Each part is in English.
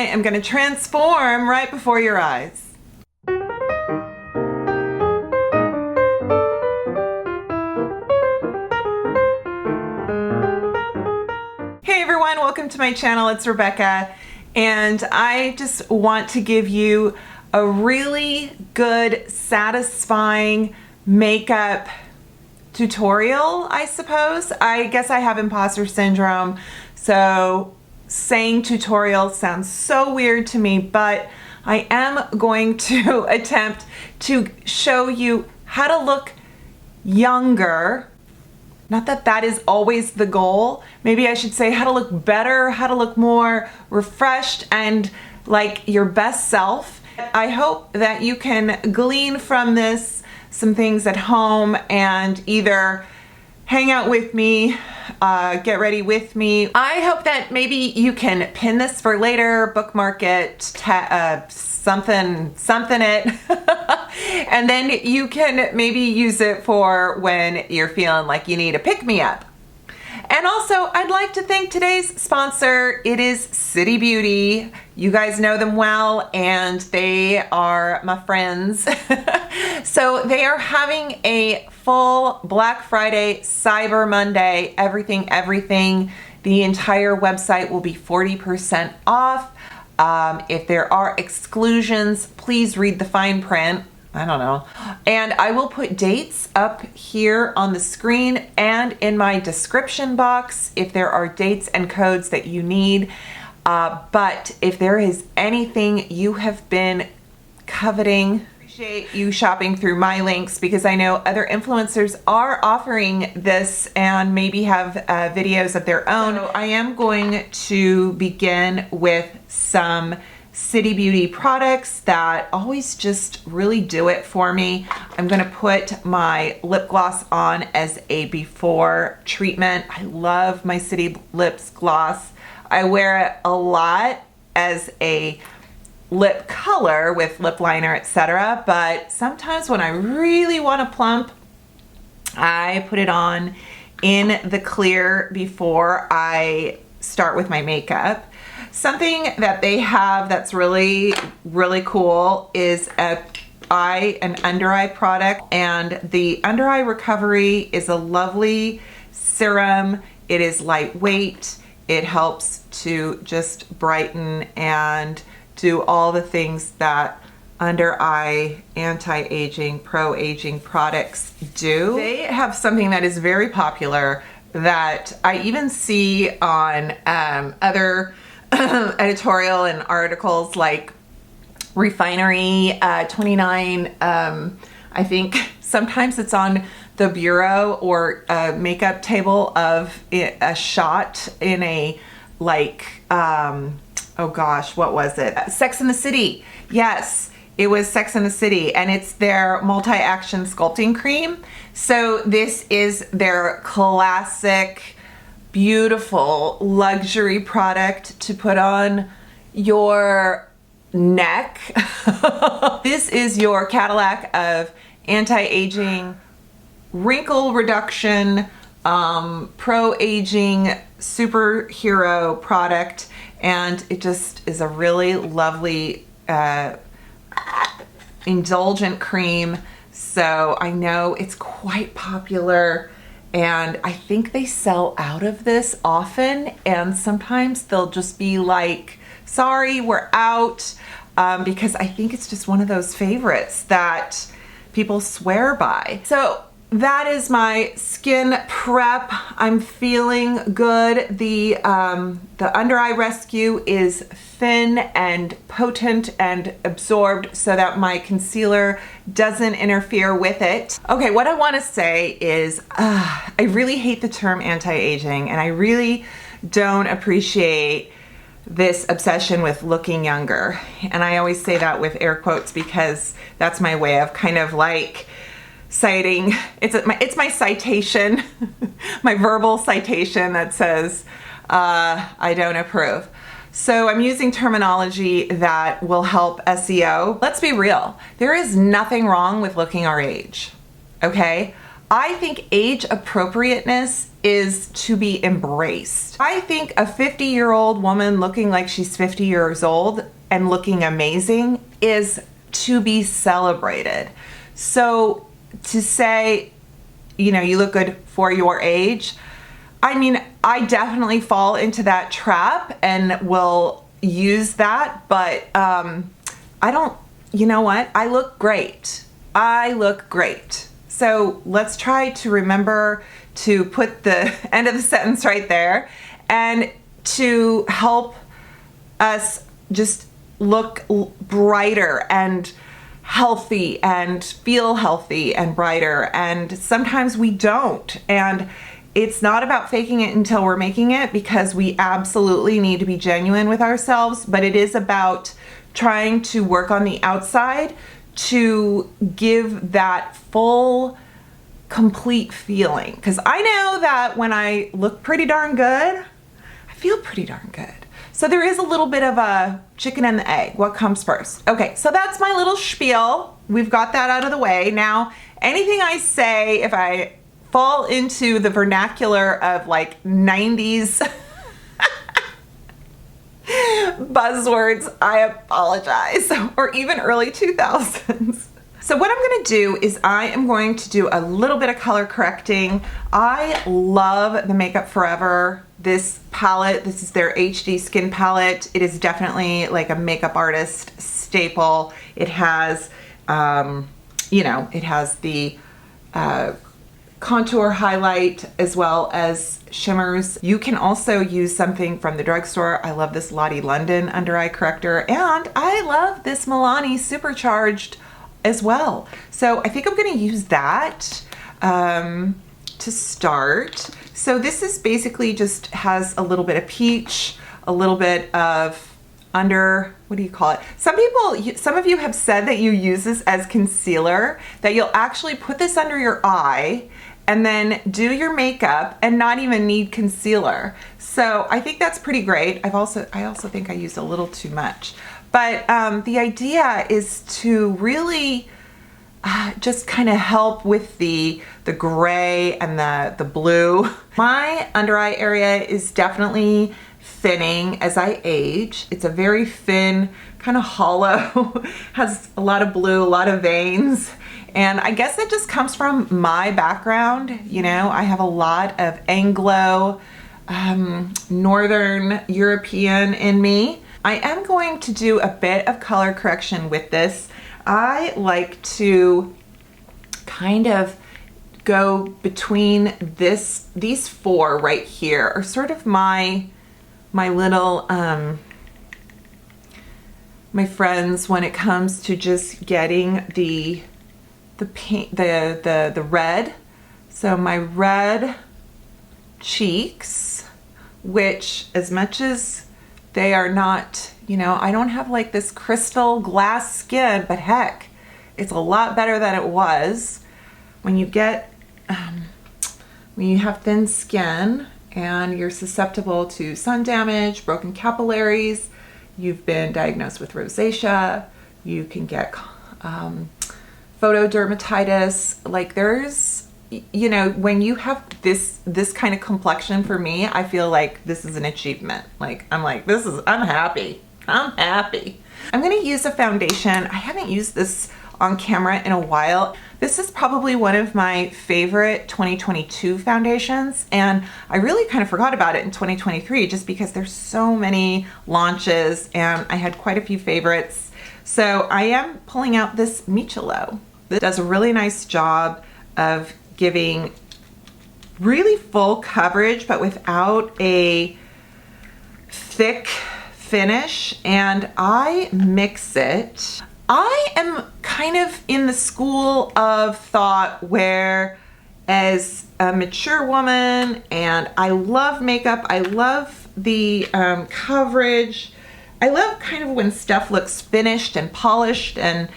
am going to transform right before your eyes. Hey everyone, welcome to my channel. It's Rebecca, and I just want to give you a really good, satisfying makeup tutorial, I suppose. I guess I have imposter syndrome, so saying tutorial sounds so weird to me, but I am going to attempt to show you how to look younger. Not that that is always the goal. Maybe I should say how to look better, how to look more refreshed and like your best self. I hope that you can glean from this some things at home and either hang out with me, get ready with me. I hope that maybe you can pin this for later, bookmark it, something it, and then you can maybe use it for when you're feeling like you need a pick-me-up. And also, I'd like to thank today's sponsor. It is City Beauty. You guys know them well, and they are my friends. So they are having a full Black Friday, Cyber Monday, everything. The entire website will be 40% off. If there are exclusions, please read the fine print. I don't know. And I will put dates up here on the screen and in my description box if there are dates and codes that you need. But if there is anything you have been coveting, I appreciate you shopping through my links, because I know other influencers are offering this and maybe have videos of their own. So I am going to begin with some City Beauty products that always just really do it for me. I'm gonna put my lip gloss on as a before treatment. I love my City Lips gloss. I wear it a lot as a lip color with lip liner, etc. But sometimes when I really want to plump, I put it on in the clear before I start with my makeup. Something that they have that's really cool is an under eye product, and the under eye recovery is a lovely serum. It is lightweight. It helps to just brighten and do all the things that under eye anti-aging, pro-aging products do. They have something that is very popular that I even see on other editorial and articles like Refinery 29. I think sometimes it's on the bureau or makeup table of a shot in a like oh gosh, what was it? Sex and the City. Yes, it was Sex and the City, and it's their multi-action sculpting cream. So this is their classic, beautiful luxury product to put on your neck. This is your Cadillac of anti-aging, wrinkle reduction, pro-aging superhero product, and it just is a really lovely indulgent cream. So I know it's quite popular, and I think they sell out of this often, and sometimes they'll just be like, sorry, we're out, because I think it's just one of those favorites that people swear by. So that is my skin prep. I'm feeling good. The under eye rescue is thin and potent and absorbed so that my concealer doesn't interfere with it. Okay, what I want to say is I really hate the term anti-aging, and I really don't appreciate this obsession with looking younger. And I always say that with air quotes because that's my way of kind of like citing, it's my citation, my verbal citation that says I don't approve. So I'm using terminology that will help SEO. Let's be real, there is nothing wrong with looking our age, okay? I think age appropriateness is to be embraced. I think a 50-year-old woman looking like she's 50 years old and looking amazing is to be celebrated. So to say, you know, you look good for your age, I mean, I definitely fall into that trap and will use that, but I don't, you know what? I look great. I look great. So let's try to remember to put the end of the sentence right there and to help us just look brighter and healthy and feel healthy and brighter. And sometimes we don't. And it's not about faking it until we're making it, because we absolutely need to be genuine with ourselves, but it is about trying to work on the outside to give that full, complete feeling. Because I know that when I look pretty darn good, I feel pretty darn good. So there is a little bit of a chicken and the egg. What comes first? Okay, so that's my little spiel. We've got that out of the way. Now, anything I say, if I fall into the vernacular of like 90s buzzwords, I apologize, or even early 2000s. So what I'm going to do is I am going to do a little bit of color correcting. I love the Makeup Forever, this palette. This is their HD Skin palette. It is definitely like a makeup artist staple. It has, you know, it has the contour highlight as well as shimmers. You can also use something from the drugstore. I love this Lottie London under eye corrector, and I love this Milani Supercharged as well. So I think I'm going to use that to start. So this is basically just has a little bit of peach, a little bit of under, what do you call it? Some of you have said that you use this as concealer, that you'll actually put this under your eye and then do your makeup and not even need concealer. So I think that's pretty great. I also think I used a little too much. But the idea is to really just kind of help with the gray and the blue. My under eye area is definitely thinning as I age. It's a very thin, kind of hollow, has a lot of blue, a lot of veins. And I guess it just comes from my background. You know, I have a lot of Anglo, Northern European in me. I am going to do a bit of color correction with this. I like to kind of go between these four right here are sort of my little my friends when it comes to just getting the paint, the red. So my red cheeks, which as much as they are not, you know, I don't have like this crystal glass skin, but heck, it's a lot better than it was. When you get, when you have thin skin and you're susceptible to sun damage, broken capillaries, you've been diagnosed with rosacea, you can get photodermatitis. Like there's, you know, when you have this kind of complexion, for me, I feel like this is an achievement. Like, I'm like, I'm happy. I'm happy. I'm gonna use a foundation. I haven't used this on camera in a while. This is probably one of my favorite 2022 foundations, and I really kind of forgot about it in 2023 just because there's so many launches and I had quite a few favorites. So I am pulling out this Michelo. This does a really nice job of giving really full coverage but without a thick finish, and I mix it. I am kind of in the school of thought where, as a mature woman, and I love makeup, I love the coverage, I love kind of when stuff looks finished and polished and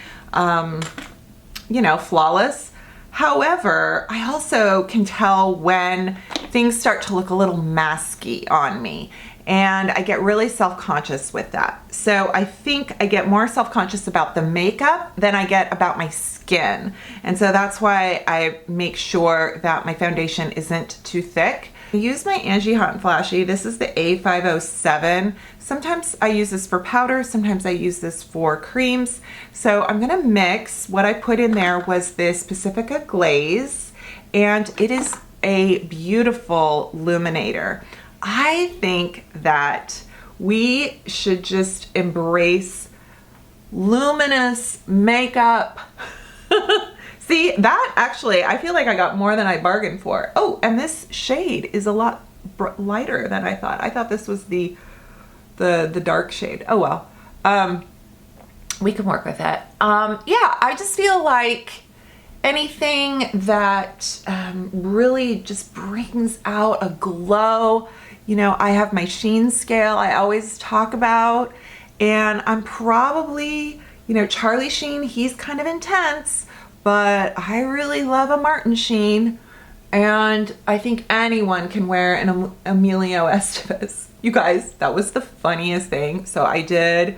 you know, flawless. However, I also can tell when things start to look a little masky on me. and I get really self-conscious with that. So I think I get more self-conscious about the makeup than I get about my skin. And so that's why I make sure that my foundation isn't too thick. I use my Angie Hot and Flashy. This is the A507. Sometimes I use this for powder, sometimes I use this for creams. So I'm gonna mix. What I put in there was this Pacifica glaze, and it is a beautiful illuminator. I think that we should just embrace luminous makeup. See, that actually, I feel like I got more than I bargained for. Oh, and this shade is a lot lighter than I thought. I thought this was the dark shade. Oh well, we can work with it. Yeah, I just feel like anything that really just brings out a glow. You know, I have my sheen scale I always talk about, and I'm probably, you know, Charlie Sheen, he's kind of intense, but I really love a Martin Sheen, and I think anyone can wear an Emilio Estevez. You guys, that was the funniest thing. So I did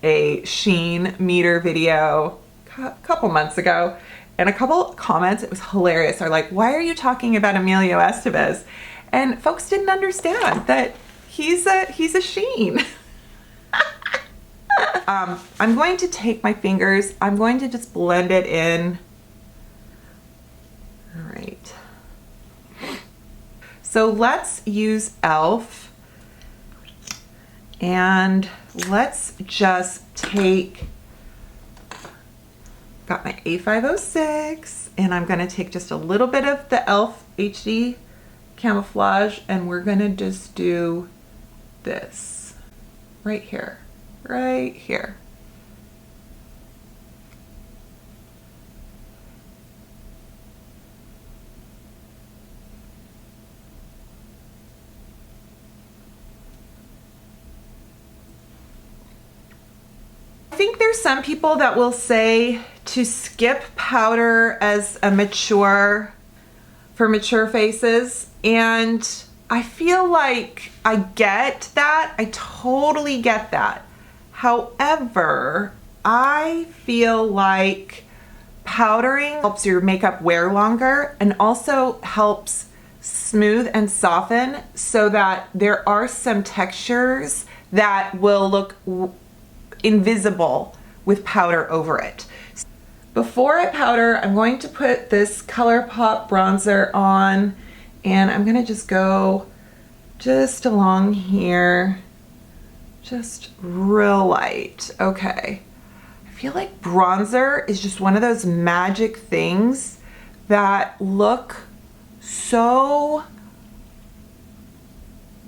a Sheen meter video a couple months ago, and a couple comments, it was hilarious, are like, why are you talking about Emilio Estevez? And folks didn't understand that he's a Sheen. I'm going to take my fingers, I'm going to just blend it in. All right. So let's use e.l.f. and let's just take, got my A506, and I'm gonna take just a little bit of the e.l.f. HD camouflage, and we're gonna just do this right here, right here. I think there's some people that will say to skip powder as a for mature faces, and I feel like I get that. I totally get that. However, I feel like powdering helps your makeup wear longer and also helps smooth and soften, so that there are some textures that will look invisible with powder over it. Before I powder, I'm going to put this ColourPop bronzer on, and I'm gonna just go just along here, just real light. Okay. I feel like bronzer is just one of those magic things that look so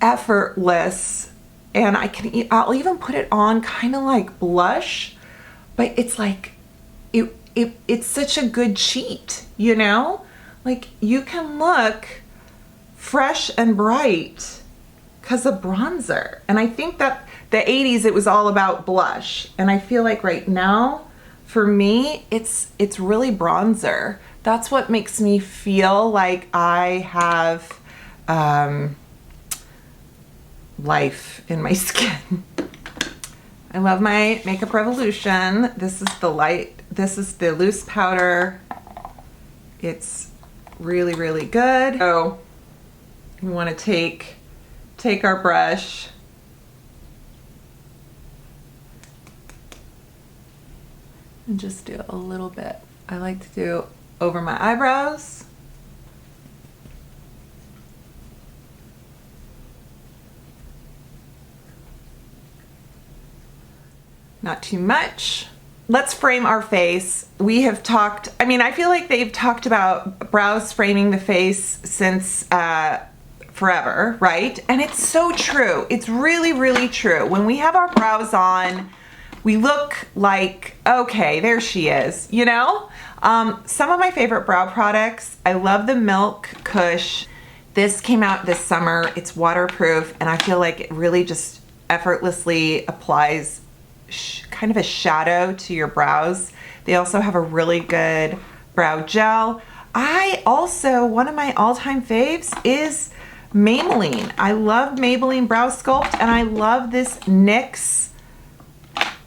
effortless, and I'll even put it on kind of like blush, but it's like, it's such a good cheat, you know? Like, you can look fresh and bright because of bronzer. And I think that the 80s, it was all about blush. And I feel like right now, for me, it's really bronzer. That's what makes me feel like I have life in my skin. I love my Makeup Revolution. This is the loose powder. It's really, really good. So we want to take our brush and just do a little bit. I like to do over my eyebrows. Not too much. Let's frame our face. We have talked, I mean, I feel like they've talked about brows framing the face since forever, right? And it's so true. It's really, really true. When we have our brows on, we look like, okay, there she is, you know? Some of my favorite brow products, I love the Milk Kush. This came out this summer. It's waterproof, and I feel like it really just effortlessly applies kind of a shadow to your brows. They also have a really good brow gel. I also, one of my all-time faves is Maybelline. I love Maybelline Brow Sculpt, and I love this NYX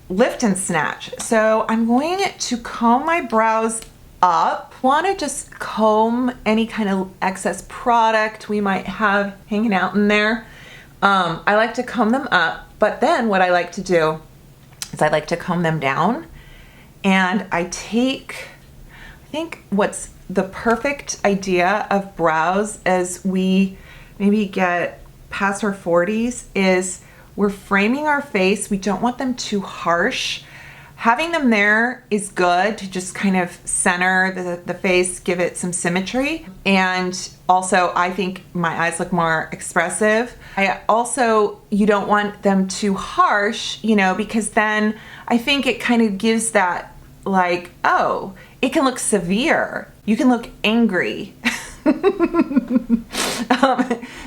Lift and Snatch. So I'm going to comb my brows up. Want to just comb any kind of excess product we might have hanging out in there. I like to comb them up, but then what I like to do is I like to comb them down, and I think what's the perfect idea of brows as we maybe get past our 40s is we're framing our face. We don't want them too harsh. Having them there is good to just kind of center the face, give it some symmetry. And also, I think my eyes look more expressive. You don't want them too harsh, you know, because then I think it kind of gives that like, oh, it can look severe. You can look angry.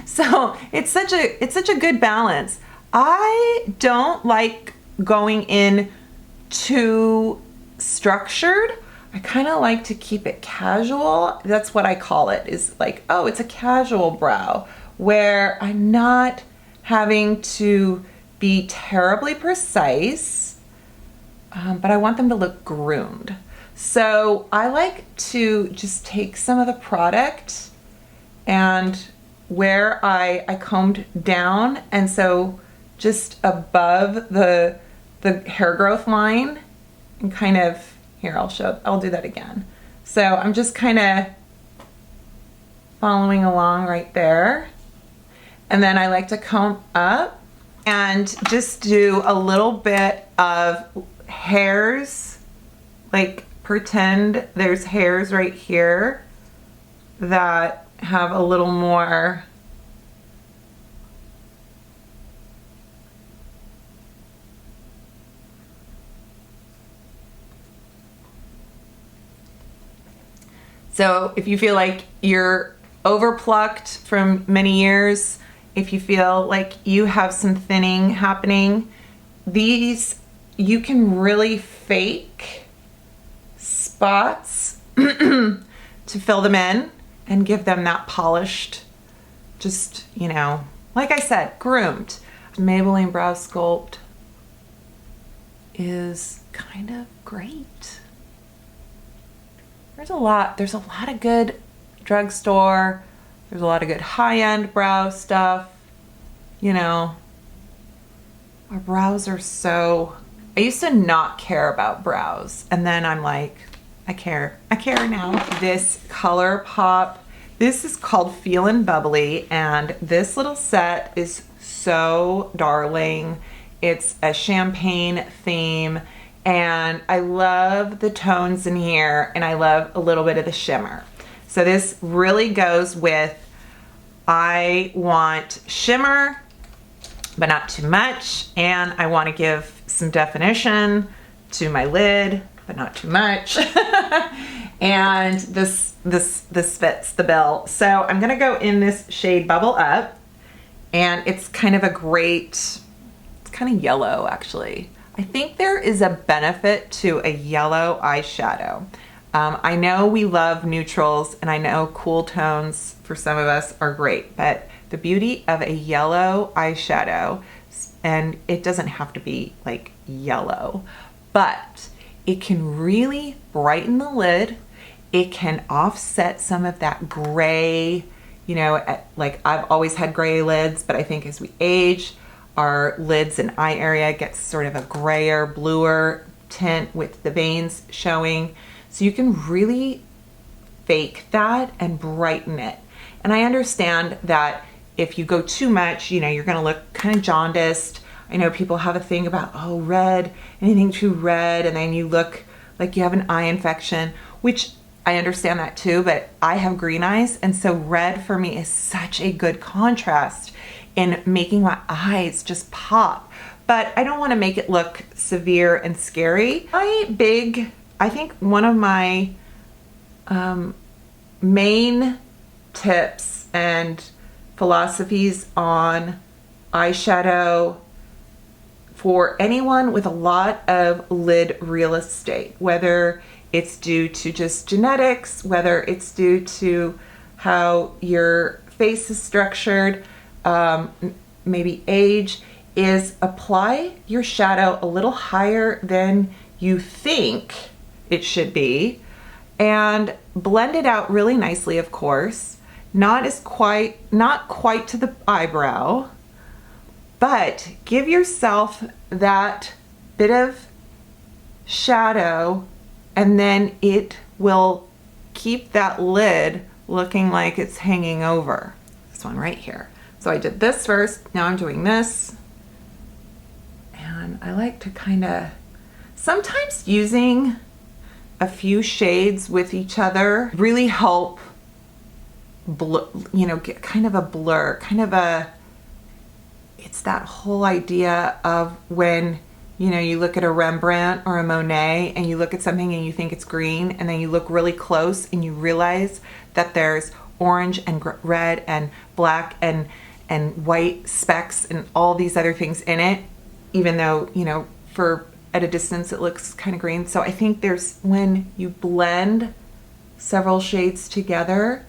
So it's such a good balance. I don't like going in too structured. I kind of like to keep it casual. That's what I call it, is like, oh, it's a casual brow where I'm not having to be terribly precise, but I want them to look groomed. So I like to just take some of the product and where I combed down, and so just above the hair growth line, and kind of, here, I'll do that again. So I'm just kind of following along right there. And then I like to comb up and just do a little bit of hairs, like pretend there's hairs right here that have a little more so if you feel like you're overplucked from many years, if you feel like you have some thinning happening, these you can really fake spots to fill them in and give them that polished, just, you know, like I said, groomed. Maybelline Brow Sculpt is kind of great. There's a lot of good drugstore, there's a lot of good high-end brow stuff, you know. Our brows are so, I used to not care about brows, and then I'm like, I care now. This color pop, this is called Feelin' Bubbly, and this little set is so darling. It's a champagne theme, and I love the tones in here, and I love a little bit of the shimmer. So this really goes with, I want shimmer, but not too much, and I want to give some definition to my lid, but not too much. And this fits the bill. So I'm gonna go in this shade Bubble Up, and it's kind of a great, it's kind of yellow actually. I think there is a benefit to a yellow eyeshadow. I know we love neutrals, and I know cool tones for some of us are great, but the beauty of a yellow eyeshadow, and it doesn't have to be like yellow, but it can really brighten the lid. It can offset some of that gray, you know, like I've always had gray lids, but I think as we age, our lids and eye area gets sort of a grayer, bluer tint with the veins showing. So you can really fake that and brighten it. And I understand that if you go too much, you know, you're gonna look kind of jaundiced. I know people have a thing about, oh, red, anything too red, and then you look like you have an eye infection, which I understand that too, but I have green eyes, and so red for me is such a good contrast in making my eyes just pop. But I don't wanna make it look severe and scary. I think one of my main tips and philosophies on eyeshadow for anyone with a lot of lid real estate, whether it's due to just genetics, whether it's due to how your face is structured, maybe age, is apply your shadow a little higher than you think it should be and blend it out really nicely, of course. Not quite to the eyebrow, but give yourself that bit of shadow, and then it will keep that lid looking like it's hanging over. This one right here. So I did this first, now I'm doing this. And I like to kind of, sometimes using a few shades with each other really help, get kind of a blur, it's that whole idea of when, you look at a Rembrandt or a Monet and you look at something and you think it's green, and then you look really close and you realize that there's orange and red and black and white specks and all these other things in it, even though, at a distance it looks kind of green. So I think when you blend several shades together,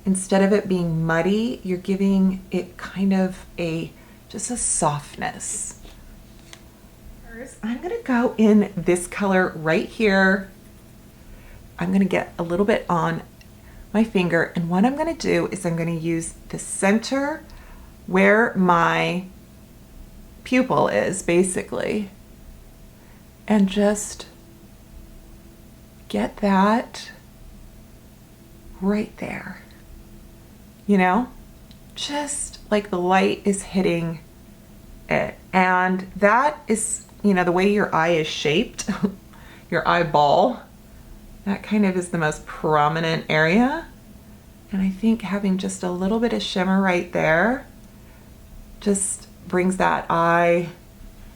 instead of it being muddy, you're giving it kind of just a softness. First, I'm gonna go in this color right here. I'm gonna get a little bit on my finger, and what I'm gonna do is I'm gonna use the center where my pupil is, basically, and just get that right there. Just like the light is hitting it. And that is, the way your eye is shaped, your eyeball, that kind of is the most prominent area. And I think having just a little bit of shimmer right there just brings that eye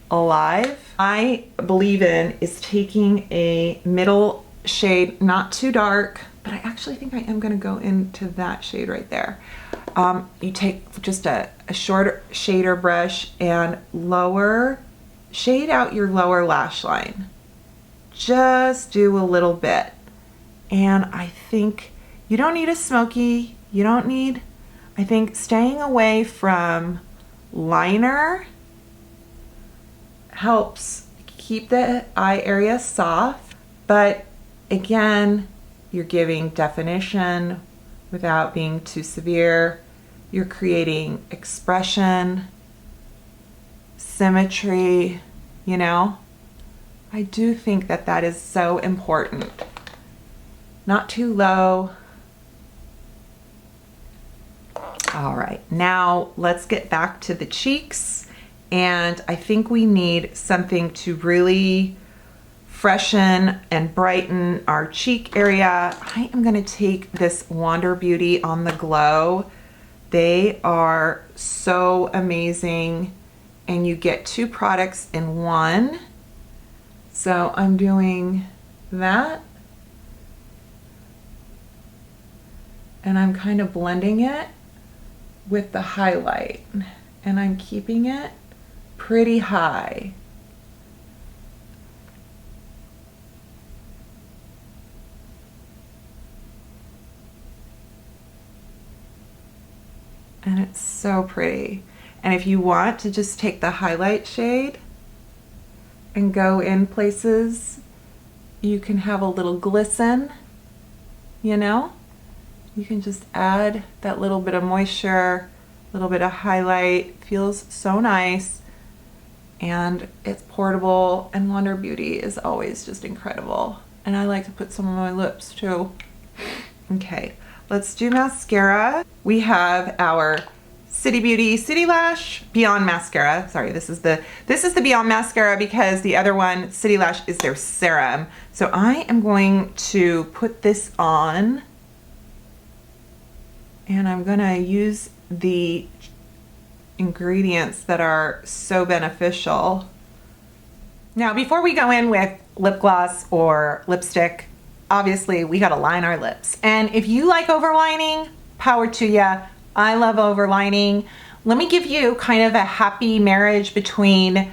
alive. I believe in is taking a middle shade, not too dark, but I actually think I am gonna go into that shade right there. You take just a short shader brush and shade out your lower lash line. Just do a little bit. And I think you don't need a smoky, I think staying away from liner helps keep the eye area soft, but again, you're giving definition without being too severe. You're creating expression, symmetry, I do think that is so important. Not too low. All right, now let's get back to the cheeks. And I think we need something to really freshen and brighten our cheek area. I am gonna take this Wander Beauty On The Glow. They are so amazing, and you get 2 products in one. So I'm doing that, and I'm kind of blending it with the highlight, and I'm keeping it pretty high. And it's so pretty. And if you want to just take the highlight shade and go in places, you can have a little glisten, You can just add that little bit of moisture, a little bit of highlight. Feels so nice. And it's portable, and Wander Beauty is always just incredible. And I like to put some on my lips too. Okay, let's do mascara. We have our City Beauty City Lash Beyond Mascara. Sorry, this is the Beyond Mascara because the other one, City Lash, is their serum. So I am going to put this on, and I'm gonna use the ingredients that are so beneficial. Now, before we go in with lip gloss or lipstick, obviously we gotta line our lips. And if you like overlining, power to ya. I love overlining. Let me give you kind of a happy marriage between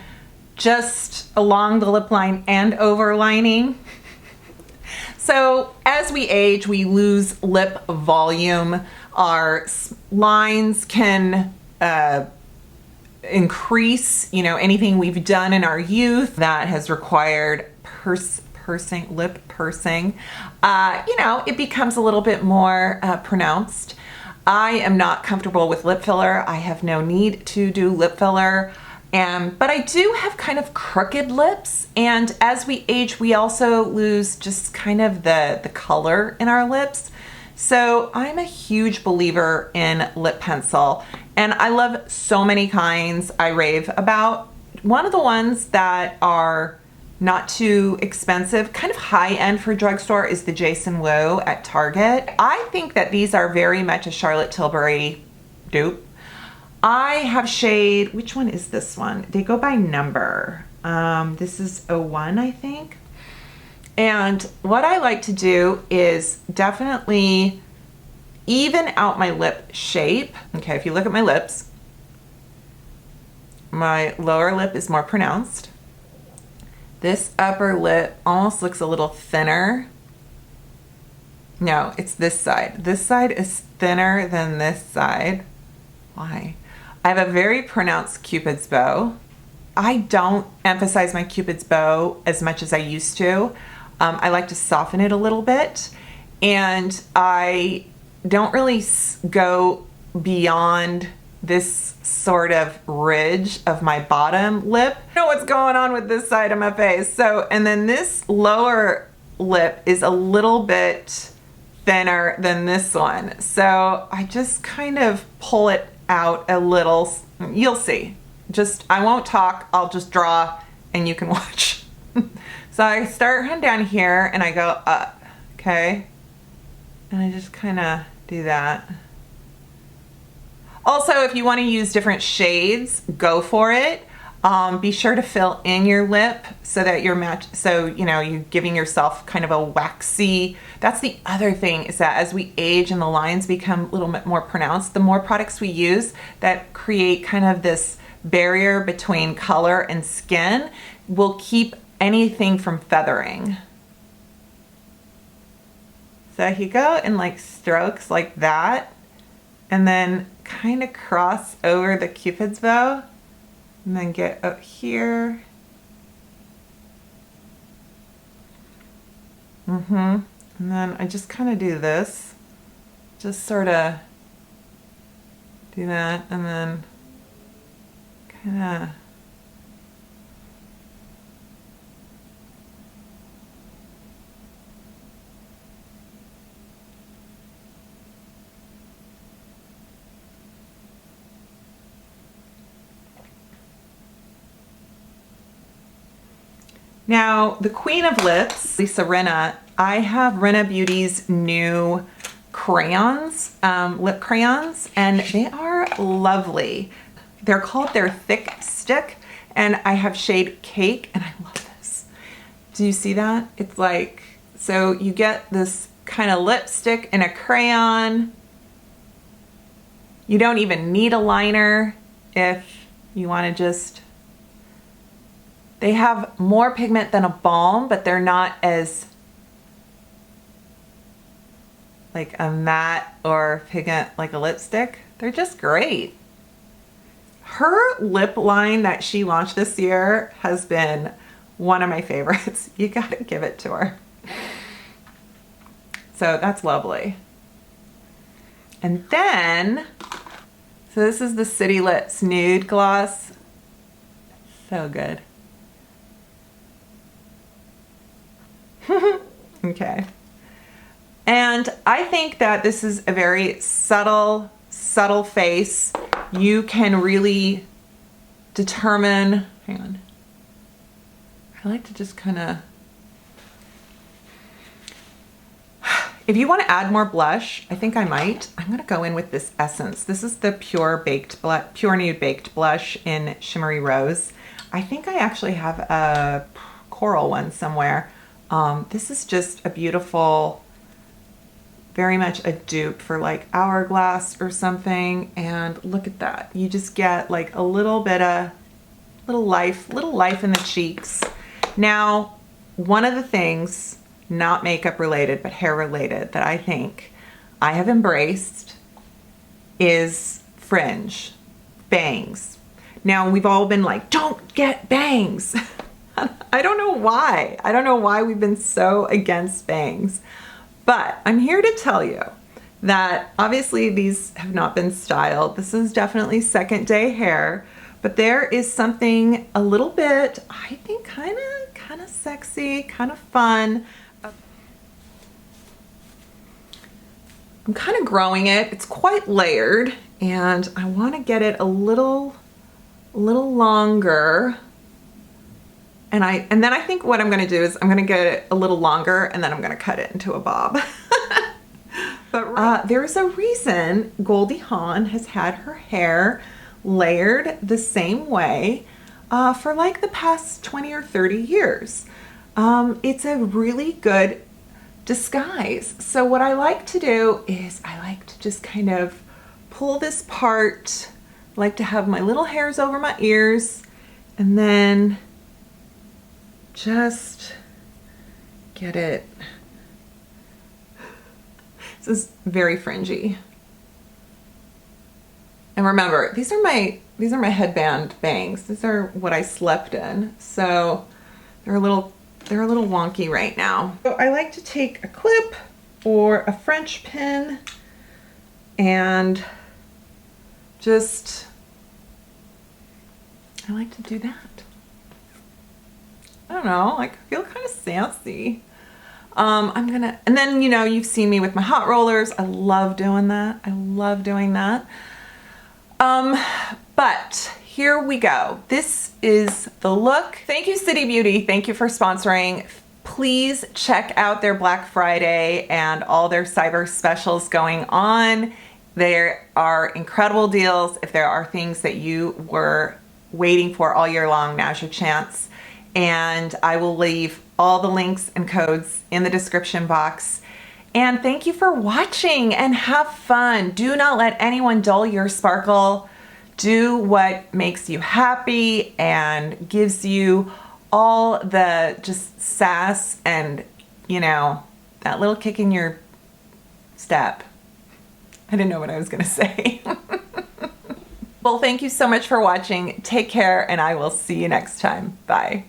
just along the lip line and overlining. So as we age, we lose lip volume. Our lines can increase, you know, anything we've done in our youth that has required lip pursing, you know, it becomes a little bit more pronounced. I am not comfortable with lip filler. I have no need to do lip filler. But I do have kind of crooked lips, and as we age, we also lose just kind of the color in our lips. So I'm a huge believer in lip pencil, and I love so many kinds I rave about. One of the ones that are not too expensive, kind of high-end for drugstore, is the Jason Wu at Target. I think that these are very much a Charlotte Tilbury dupe. I have shade, which one is this one? They go by number. This is 01, I think. And what I like to do is definitely even out my lip shape. Okay, if you look at my lips, my lower lip is more pronounced. This upper lip almost looks a little thinner. No, it's this side. This side is thinner than this side. Why? I have a very pronounced Cupid's bow. I don't emphasize my Cupid's bow as much as I used to. I like to soften it a little bit, and I don't really go beyond this sort of ridge of my bottom lip. I know what's going on with this side of my face. So, and then this lower lip is a little bit thinner than this one. So I just kind of pull it out a little. You'll see. Just, I won't talk, I'll just draw and you can watch. So I start down here and I go up, okay? And I just kind of do that. Also, if you want to use different shades, go for it. Be sure to fill in your lip so that you're you're giving yourself kind of a waxy. That's the other thing, is that as we age and the lines become a little bit more pronounced, the more products we use that create kind of this barrier between color and skin will keep anything from feathering. So you go in like strokes like that, and then kind of cross over the Cupid's bow, and then get up here. And then I just kind of do this, just sort of do that, and then kind of Now, the Queen of Lips, Lisa Rinna, I have Rinna Beauty's new crayons, lip crayons, and they are lovely. They're called their Thick Stick, and I have shade Cake, and I love this. Do you see that? It's like, so you get this kind of lipstick in a crayon. You don't even need a liner if you want to just. They have more pigment than a balm, but they're not as like a matte or pigment like a lipstick. They're just great. Her lip line that she launched this year has been one of my favorites. You gotta give it to her. So that's lovely. And then, so this is the City Lips Nude Gloss. So good. Okay. And I think that this is a very subtle face. You can really determine, hang on. I like to just kind of, if you want to add more blush, I think I might. I'm going to go in with this Essence. This is the Pure Nude Baked Blush in Shimmery Rose. I think I actually have a coral one somewhere. This is just a beautiful, very much a dupe for like Hourglass or something. And look at that. You just get like a little bit of little life in the cheeks. Now, one of the things, not makeup related, but hair related, that I think I have embraced is fringe, bangs. Now, we've all been like, don't get bangs. I don't know why. I don't know why we've been so against bangs. But I'm here to tell you that obviously these have not been styled. This is definitely second day hair, but there is something a little bit, I think, kind of sexy, kind of fun. I'm kind of growing it. It's quite layered, and I want to get it a little longer. And then I think what I'm going to do is I'm going to get it a little longer, and then I'm going to cut it into a bob. But there's a reason Goldie Hawn has had her hair layered the same way for like the past 20 or 30 years. It's a really good disguise. So what I like to do is I like to just kind of pull this part. I like to have my little hairs over my ears, and then just get it. This is very fringy. And remember, these are my headband bangs. These are what I slept in. So they're a little wonky right now. So I like to take a clip or a French pin and just, I like to do that. I don't know, like, I feel kind of sassy. And then, you know, you've seen me with my hot rollers. I love doing that. I love doing that. But here we go. This is the look. Thank you, City Beauty. Thank you for sponsoring. Please check out their Black Friday and all their cyber specials going on. There are incredible deals. If there are things that you were waiting for all year long, now's your chance. And I will leave all the links and codes in the description box. And thank you for watching, and have fun. Do not let anyone dull your sparkle. Do what makes you happy and gives you all the just sass and, you know, that little kick in your step. I didn't know what I was gonna say. Well, thank you so much for watching. Take care, and I will see you next time. Bye.